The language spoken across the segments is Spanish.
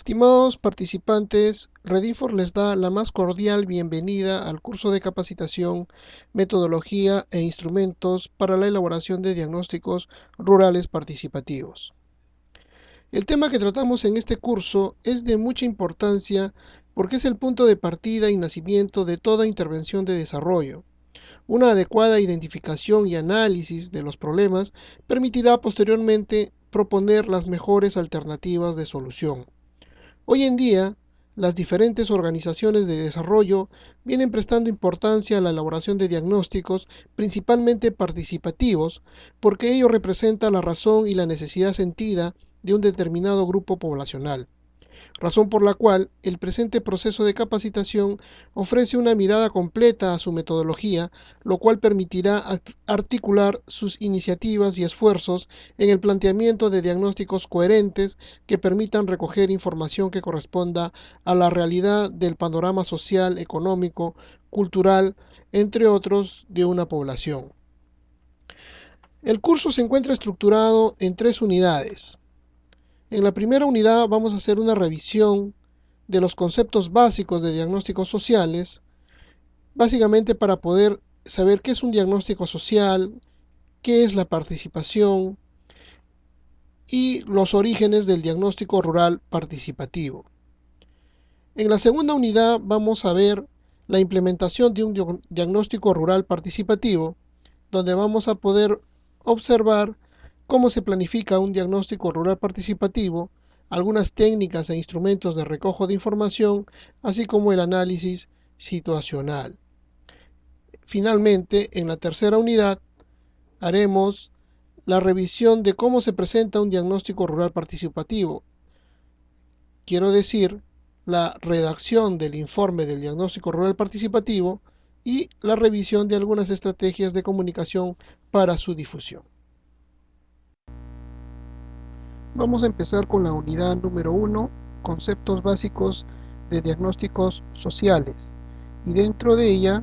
Estimados participantes, Redinfor les da la más cordial bienvenida al curso de capacitación, metodología e instrumentos para la elaboración de diagnósticos rurales participativos. El tema que tratamos en este curso es de mucha importancia porque es el punto de partida y nacimiento de toda intervención de desarrollo. Una adecuada identificación y análisis de los problemas permitirá posteriormente proponer las mejores alternativas de solución. Hoy en día, las diferentes organizaciones de desarrollo vienen prestando importancia a la elaboración de diagnósticos, principalmente participativos, porque ello representa la razón y la necesidad sentida de un determinado grupo poblacional, razón por la cual el presente proceso de capacitación ofrece una mirada completa a su metodología, lo cual permitirá articular sus iniciativas y esfuerzos en el planteamiento de diagnósticos coherentes que permitan recoger información que corresponda a la realidad del panorama social, económico, cultural, entre otros, de una población. El curso se encuentra estructurado en 3 unidades. En la primera unidad vamos a hacer una revisión de los conceptos básicos de diagnósticos sociales, básicamente para poder saber qué es un diagnóstico social, qué es la participación y los orígenes del diagnóstico rural participativo. En la segunda unidad vamos a ver la implementación de un diagnóstico rural participativo, donde vamos a poder observar cómo se planifica un diagnóstico rural participativo, algunas técnicas e instrumentos de recojo de información, así como el análisis situacional. Finalmente, en la tercera unidad, haremos la revisión de cómo se presenta un diagnóstico rural participativo. Quiero decir, la redacción del informe del diagnóstico rural participativo y la revisión de algunas estrategias de comunicación para su difusión. Vamos a empezar con la unidad número 1, conceptos básicos de diagnósticos sociales. Y dentro de ella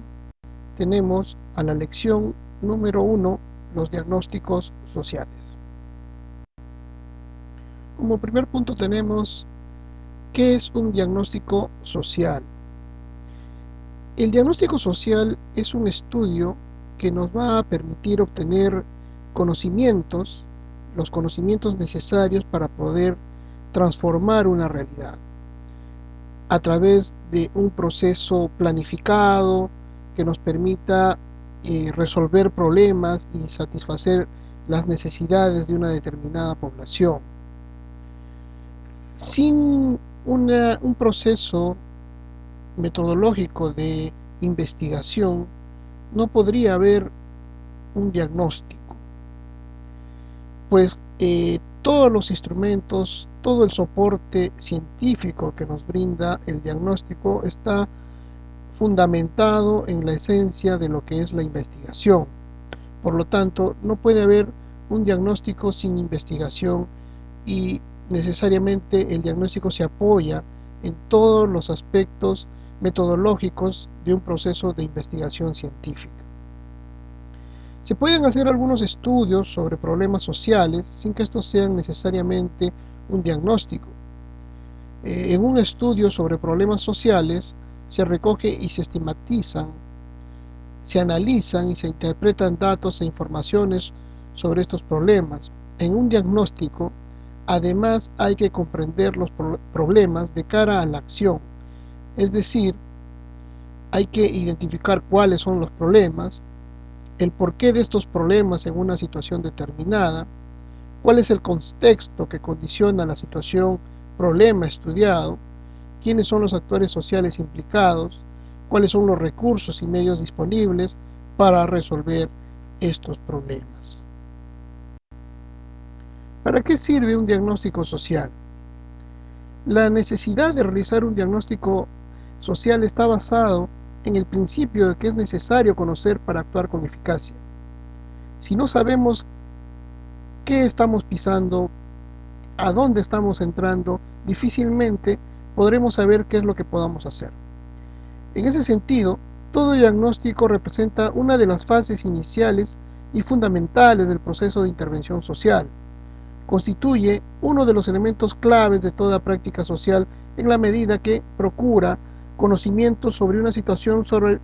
tenemos a la lección número 1, los diagnósticos sociales. Como primer punto tenemos, ¿qué es un diagnóstico social? El diagnóstico social es un estudio que nos va a permitir obtener conocimientos, los conocimientos necesarios para poder transformar una realidad a través de un proceso planificado que nos permita resolver problemas y satisfacer las necesidades de una determinada población. Sin un proceso metodológico de investigación no podría haber un diagnóstico, pues todos los instrumentos, todo el soporte científico que nos brinda el diagnóstico está fundamentado en la esencia de lo que es la investigación. Por lo tanto, no puede haber un diagnóstico sin investigación y necesariamente el diagnóstico se apoya en todos los aspectos metodológicos de un proceso de investigación científica. Se pueden hacer algunos estudios sobre problemas sociales sin que estos sean necesariamente un diagnóstico. En un estudio sobre problemas sociales se recoge y se estigmatizan, se analizan y se interpretan datos e informaciones sobre estos problemas. En un diagnóstico, además, hay que comprender los problemas de cara a la acción, es decir, hay que identificar cuáles son los problemas, el porqué de estos problemas en una situación determinada, cuál es el contexto que condiciona la situación problema estudiado, quiénes son los actores sociales implicados, cuáles son los recursos y medios disponibles para resolver estos problemas. ¿Para qué sirve un diagnóstico social? La necesidad de realizar un diagnóstico social está basado en el principio de que es necesario conocer para actuar con eficacia. Si no sabemos qué estamos pisando, a dónde estamos entrando, difícilmente podremos saber qué es lo que podamos hacer. En ese sentido, todo diagnóstico representa una de las fases iniciales y fundamentales del proceso de intervención social. constituye uno de los elementos claves de toda práctica social en la medida que procura conocimiento sobre una situación sobre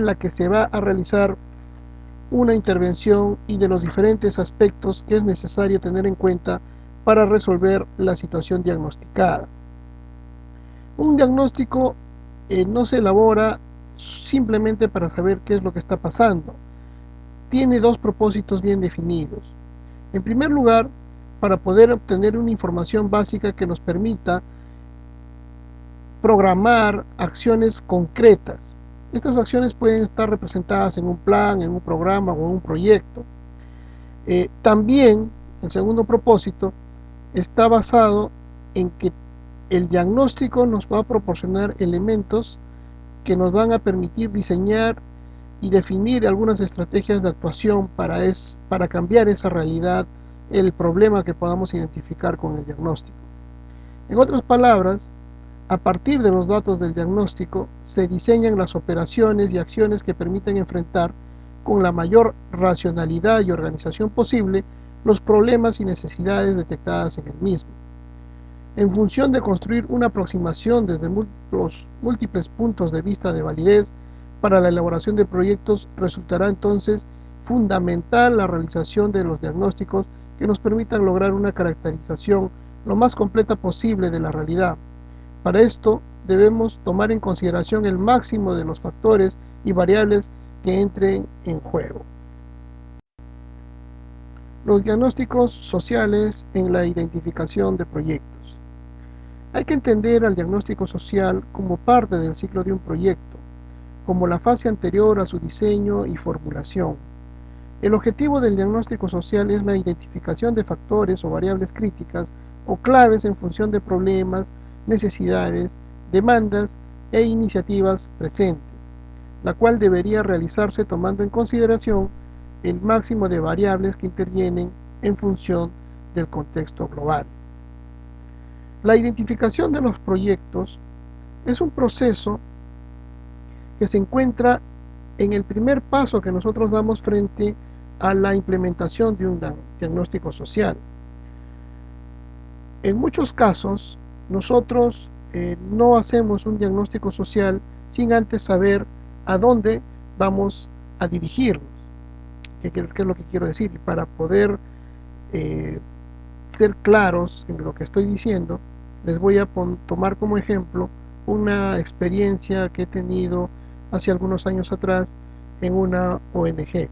la que se va a realizar una intervención y de los diferentes aspectos que es necesario tener en cuenta para resolver la situación diagnosticada. Un diagnóstico no se elabora simplemente para saber qué es lo que está pasando. Tiene dos propósitos bien definidos. En primer lugar, para poder obtener una información básica que nos permita programar acciones concretas. Estas acciones pueden estar representadas en un plan, en un programa o en un proyecto. También, el segundo propósito está basado en que el diagnóstico nos va a proporcionar elementos que nos van a permitir diseñar y definir algunas estrategias de actuación para cambiar esa realidad, el problema que podamos identificar con el diagnóstico. En otras palabras, a partir de los datos del diagnóstico se diseñan las operaciones y acciones que permiten enfrentar con la mayor racionalidad y organización posible los problemas y necesidades detectadas en el mismo. En función de construir una aproximación desde los múltiples puntos de vista de validez para la elaboración de proyectos, resultará entonces fundamental la realización de los diagnósticos que nos permitan lograr una caracterización lo más completa posible de la realidad. Para esto debemos tomar en consideración el máximo de los factores y variables que entren en juego. Los diagnósticos sociales en la identificación de proyectos. Hay que entender al diagnóstico social como parte del ciclo de un proyecto, como la fase anterior a su diseño y formulación. El objetivo del diagnóstico social es la identificación de factores o variables críticas o claves en función de problemas, necesidades, demandas e iniciativas presentes, la cual debería realizarse tomando en consideración el máximo de variables que intervienen en función del contexto global. La identificación de los proyectos es un proceso que se encuentra en el primer paso que nosotros damos frente a la implementación de un diagnóstico social. En muchos casos, nosotros no hacemos un diagnóstico social sin antes saber a dónde vamos a dirigirnos. ¿Qué es lo que quiero decir? Y para poder ser claros en lo que estoy diciendo, les voy a tomar como ejemplo una experiencia que he tenido hace algunos años atrás en una ONG.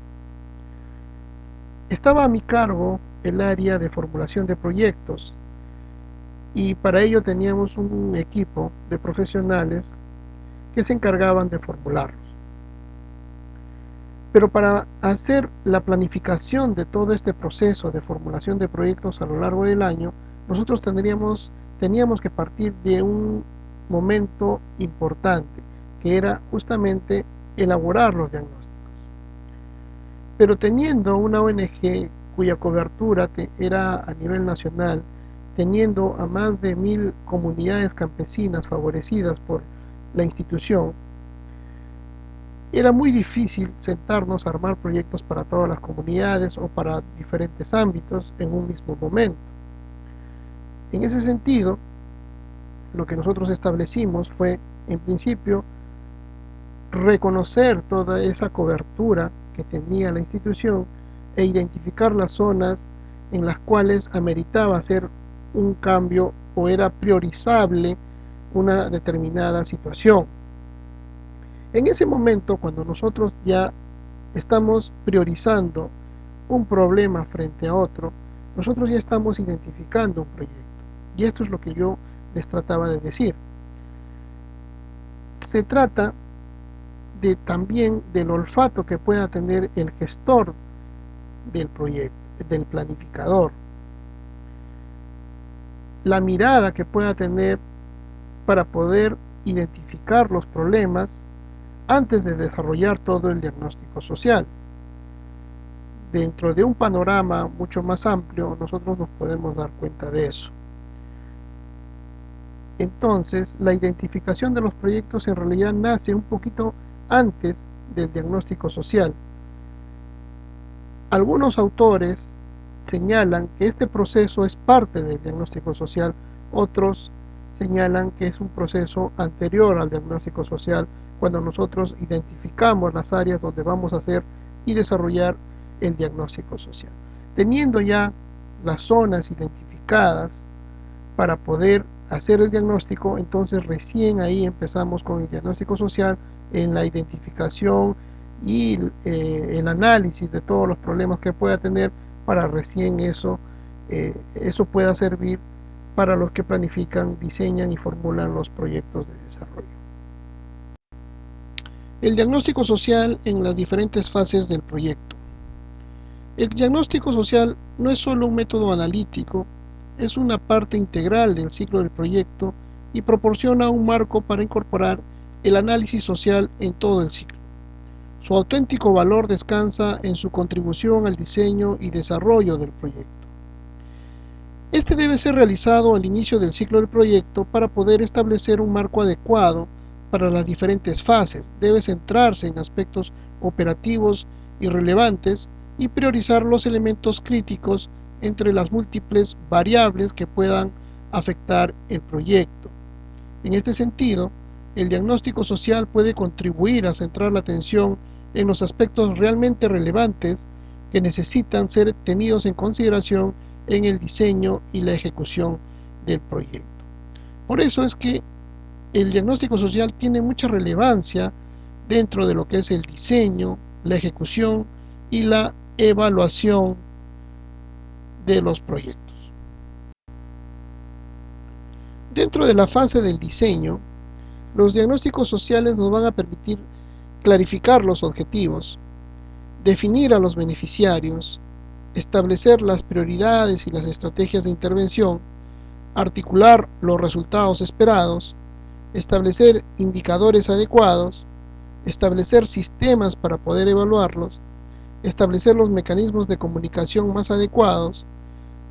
Estaba a mi cargo el área de formulación de proyectos y para ello teníamos un equipo de profesionales que se encargaban de formularlos. Pero para hacer la planificación de todo este proceso de formulación de proyectos a lo largo del año, nosotros teníamos que partir de un momento importante, que era justamente elaborar los diagnósticos. Pero teniendo una ONG cuya cobertura era a nivel nacional, teniendo a más de 1000 comunidades campesinas favorecidas por la institución, era muy difícil sentarnos a armar proyectos para todas las comunidades o para diferentes ámbitos en un mismo momento. En ese sentido, lo que nosotros establecimos fue, en principio, reconocer toda esa cobertura que tenía la institución e identificar las zonas en las cuales ameritaba hacer un cambio o era priorizable una determinada situación. En ese momento, cuando nosotros ya estamos priorizando un problema frente a otro, nosotros ya estamos identificando un proyecto. Y esto es lo que yo les trataba de decir. Se trata también del olfato que pueda tener el gestor del proyecto, del planificador. La mirada que pueda tener para poder identificar los problemas antes de desarrollar todo el diagnóstico social. Dentro de un panorama mucho más amplio, nosotros nos podemos dar cuenta de eso. Entonces, la identificación de los proyectos en realidad nace un poquito antes del diagnóstico social. Algunos autores señalan que este proceso es parte del diagnóstico social, otros señalan que es un proceso anterior al diagnóstico social, cuando nosotros identificamos las áreas donde vamos a hacer y desarrollar el diagnóstico social. Teniendo ya las zonas identificadas para poder hacer el diagnóstico, entonces recién ahí empezamos con el diagnóstico social, en la identificación y el análisis de todos los problemas que pueda tener, para recién eso pueda servir para los que planifican, diseñan y formulan los proyectos de desarrollo. El diagnóstico social en las diferentes fases del proyecto. El diagnóstico social no es solo un método analítico, es una parte integral del ciclo del proyecto y proporciona un marco para incorporar el análisis social en todo el ciclo. Su auténtico valor descansa en su contribución al diseño y desarrollo del proyecto. Este debe ser realizado al inicio del ciclo del proyecto para poder establecer un marco adecuado para las diferentes fases. Debe centrarse en aspectos operativos y relevantes y priorizar los elementos críticos entre las múltiples variables que puedan afectar el proyecto. En este sentido, el diagnóstico social puede contribuir a centrar la atención en los aspectos realmente relevantes que necesitan ser tenidos en consideración en el diseño y la ejecución del proyecto. Por eso es que el diagnóstico social tiene mucha relevancia dentro de lo que es el diseño, la ejecución y la evaluación de los proyectos. Dentro de la fase del diseño, los diagnósticos sociales nos van a permitir clarificar los objetivos, definir a los beneficiarios, establecer las prioridades y las estrategias de intervención, articular los resultados esperados, establecer indicadores adecuados, establecer sistemas para poder evaluarlos, establecer los mecanismos de comunicación más adecuados,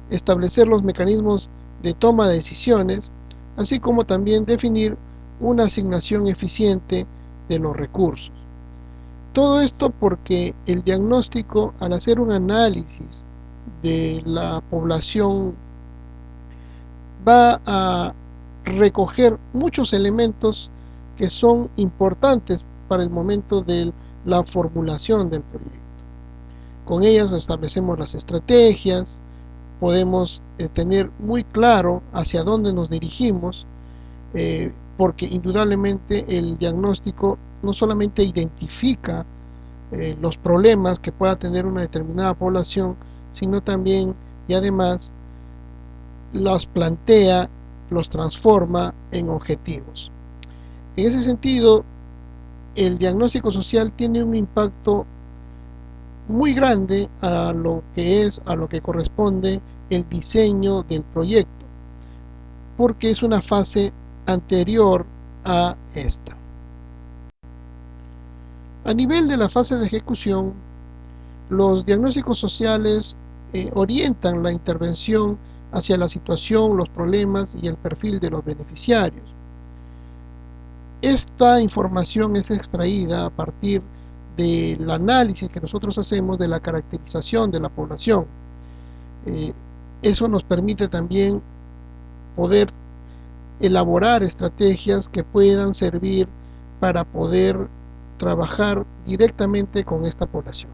establecer los mecanismos de toma de decisiones, así como también definir una asignación eficiente de los recursos. Todo esto porque el diagnóstico, al hacer un análisis de la población, va a recoger muchos elementos que son importantes para el momento de la formulación del proyecto. Con ellas establecemos las estrategias, podemos tener muy claro hacia dónde nos dirigimos, porque indudablemente el diagnóstico no solamente identifica los problemas que pueda tener una determinada población, sino también y además los plantea, los transforma en objetivos. En ese sentido, el diagnóstico social tiene un impacto muy grande a lo que corresponde el diseño del proyecto, porque es una fase anterior a esta. A nivel de la fase de ejecución, los diagnósticos sociales orientan la intervención hacia la situación, los problemas y el perfil de los beneficiarios. Esta información es extraída a partir del análisis que nosotros hacemos de la caracterización de la población. Eso nos permite también poder elaborar estrategias que puedan servir para poder trabajar directamente con esta población.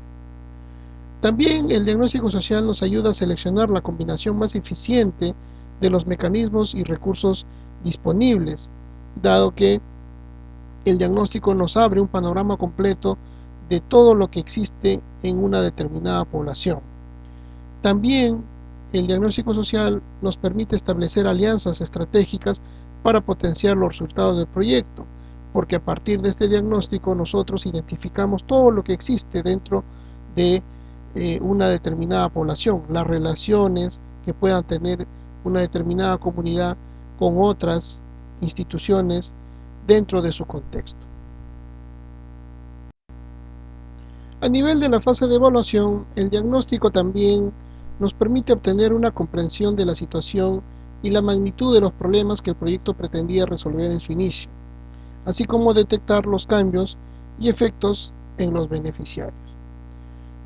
También el diagnóstico social nos ayuda a seleccionar la combinación más eficiente de los mecanismos y recursos disponibles, dado que el diagnóstico nos abre un panorama completo de todo lo que existe en una determinada población. También el diagnóstico social nos permite establecer alianzas estratégicas para potenciar los resultados del proyecto, porque a partir de este diagnóstico nosotros identificamos todo lo que existe dentro de una determinada población, las relaciones que puedan tener una determinada comunidad con otras instituciones dentro de su contexto. A nivel de la fase de evaluación, el diagnóstico también nos permite obtener una comprensión de la situación y la magnitud de los problemas que el proyecto pretendía resolver en su inicio, así como detectar los cambios y efectos en los beneficiarios.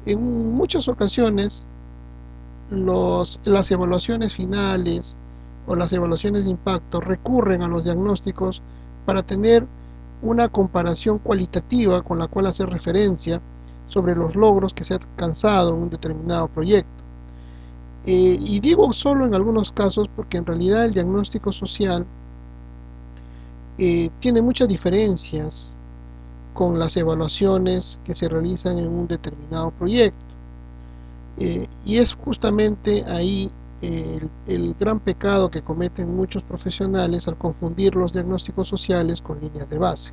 En muchas ocasiones, las evaluaciones finales o las evaluaciones de impacto recurren a los diagnósticos para tener una comparación cualitativa con la cual hacer referencia sobre los logros que se han alcanzado en un determinado proyecto. Y digo solo en algunos casos porque en realidad el diagnóstico social tiene muchas diferencias con las evaluaciones que se realizan en un determinado proyecto. Y es justamente ahí el gran pecado que cometen muchos profesionales al confundir los diagnósticos sociales con líneas de base,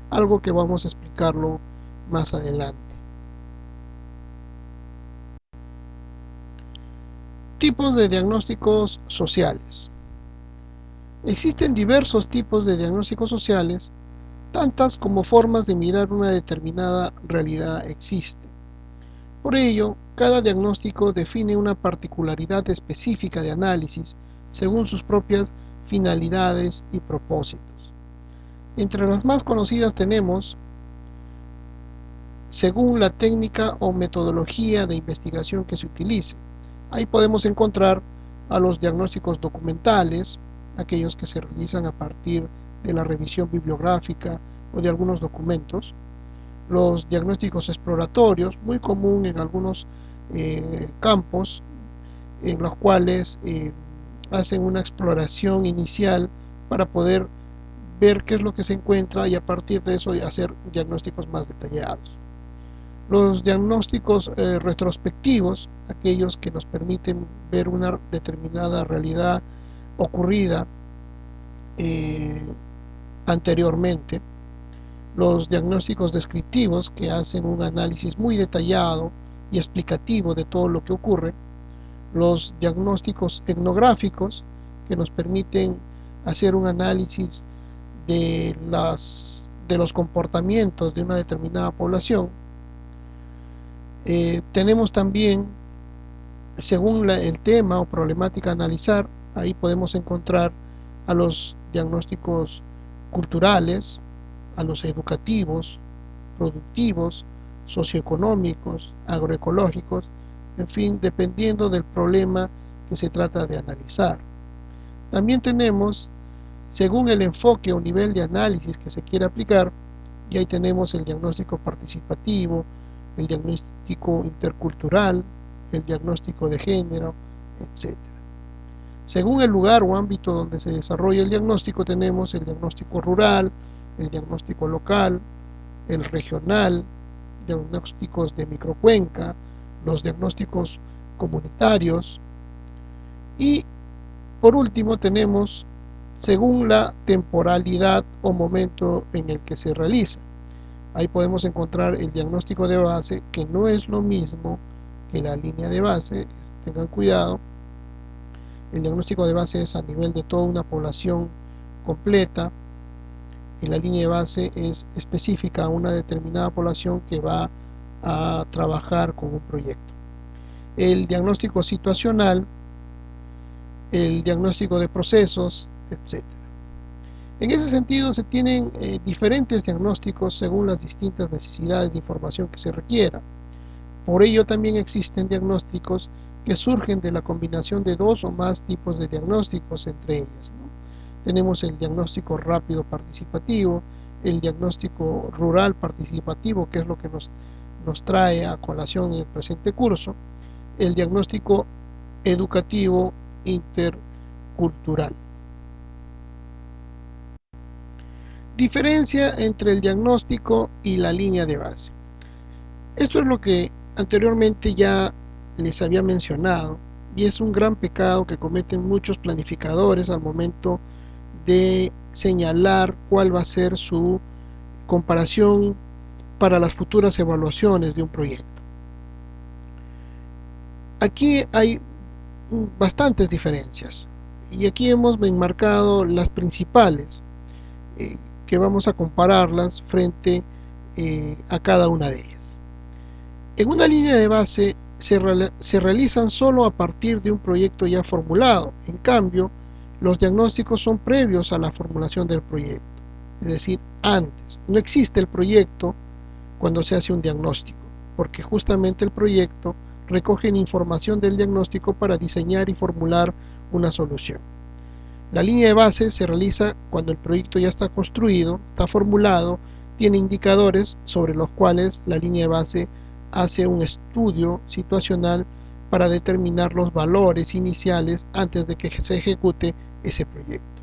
algo que vamos a explicarlo más adelante. Tipos de diagnósticos sociales. Existen diversos tipos de diagnósticos sociales, tantas como formas de mirar una determinada realidad existen. Por ello, cada diagnóstico define una particularidad específica de análisis según sus propias finalidades y propósitos. Entre las más conocidas tenemos, según la técnica o metodología de investigación que se utilice. Ahí podemos encontrar a los diagnósticos documentales, aquellos que se realizan a partir de la revisión bibliográfica o de algunos documentos. Los diagnósticos exploratorios, muy común en algunos campos, en los cuales hacen una exploración inicial para poder ver qué es lo que se encuentra y a partir de eso hacer diagnósticos más detallados. Los diagnósticos retrospectivos, aquellos que nos permiten ver una determinada realidad ocurrida anteriormente. Los diagnósticos descriptivos, que hacen un análisis muy detallado y explicativo de todo lo que ocurre. Los diagnósticos etnográficos, que nos permiten hacer un análisis de los comportamientos de una determinada población. Tenemos también, según el tema o problemática a analizar, ahí podemos encontrar a los diagnósticos culturales, a los educativos, productivos, socioeconómicos, agroecológicos, en fin, dependiendo del problema que se trata de analizar. También tenemos, según el enfoque o nivel de análisis que se quiera aplicar, y ahí tenemos el diagnóstico participativo, el diagnóstico intercultural, el diagnóstico de género, etc. Según el lugar o ámbito donde se desarrolla el diagnóstico, tenemos el diagnóstico rural, el diagnóstico local, el regional, diagnósticos de microcuenca, los diagnósticos comunitarios y por último tenemos según la temporalidad o momento en el que se realiza. Ahí podemos encontrar el diagnóstico de base, que no es lo mismo que la línea de base, tengan cuidado. El diagnóstico de base es a nivel de toda una población completa, y la línea de base es específica a una determinada población que va a trabajar con un proyecto. El diagnóstico situacional, el diagnóstico de procesos, etc. En ese sentido se tienen diferentes diagnósticos según las distintas necesidades de información que se requiera. Por ello también existen diagnósticos que surgen de la combinación de dos o más tipos de diagnósticos entre ellas, ¿no? Tenemos el diagnóstico rápido participativo, el diagnóstico rural participativo, que es lo que nos trae a colación en el presente curso, el diagnóstico educativo intercultural. Diferencia entre el diagnóstico y la línea de base. Esto es lo que anteriormente ya les había mencionado y es un gran pecado que cometen muchos planificadores al momento de señalar cuál va a ser su comparación para las futuras evaluaciones de un proyecto. Aquí hay bastantes diferencias y aquí hemos enmarcado las principales que vamos a compararlas frente a cada una de ellas. En una línea de base se realizan solo a partir de un proyecto ya formulado. En cambio, los diagnósticos son previos a la formulación del proyecto, es decir, antes. No existe el proyecto cuando se hace un diagnóstico, porque justamente el proyecto recogen información del diagnóstico para diseñar y formular una solución. La línea de base se realiza cuando el proyecto ya está construido, está formulado, tiene indicadores sobre los cuales la línea de base hace un estudio situacional para determinar los valores iniciales antes de que se ejecute ese proyecto.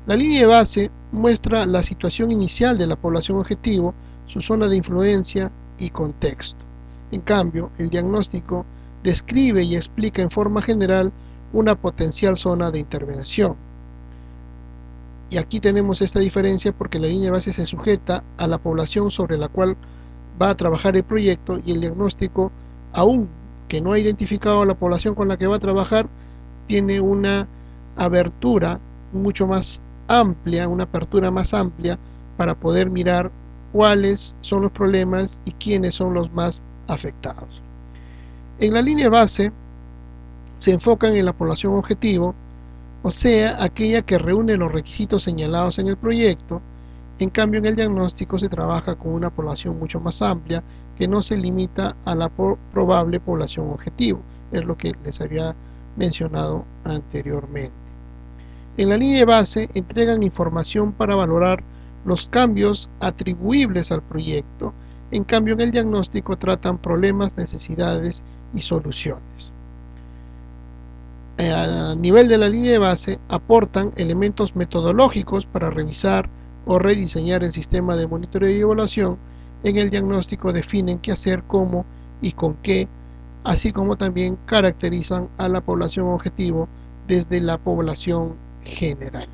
La línea de base muestra la situación inicial de la población objetivo, su zona de influencia y contexto. En cambio, el diagnóstico describe y explica en forma general una potencial zona de intervención. Y aquí tenemos esta diferencia porque la línea de base se sujeta a la población sobre la cual va a trabajar el proyecto, y el diagnóstico, aún que no ha identificado a la población con la que va a trabajar, tiene una abertura mucho más amplia, una apertura más amplia para poder mirar cuáles son los problemas y quiénes son los más afectados. En la línea de base se enfocan en la población objetivo, o sea, aquella que reúne los requisitos señalados en el proyecto. En cambio, en el diagnóstico se trabaja con una población mucho más amplia que no se limita a la probable población objetivo, es lo que les había mencionado anteriormente. En la línea de base entregan información para valorar los cambios atribuibles al proyecto. En cambio, en el diagnóstico tratan problemas, necesidades y soluciones. A nivel de la línea de base aportan elementos metodológicos para revisar o rediseñar el sistema de monitoreo y evaluación. En el diagnóstico definen qué hacer, cómo y con qué, así como también caracterizan a la población objetivo desde la población general.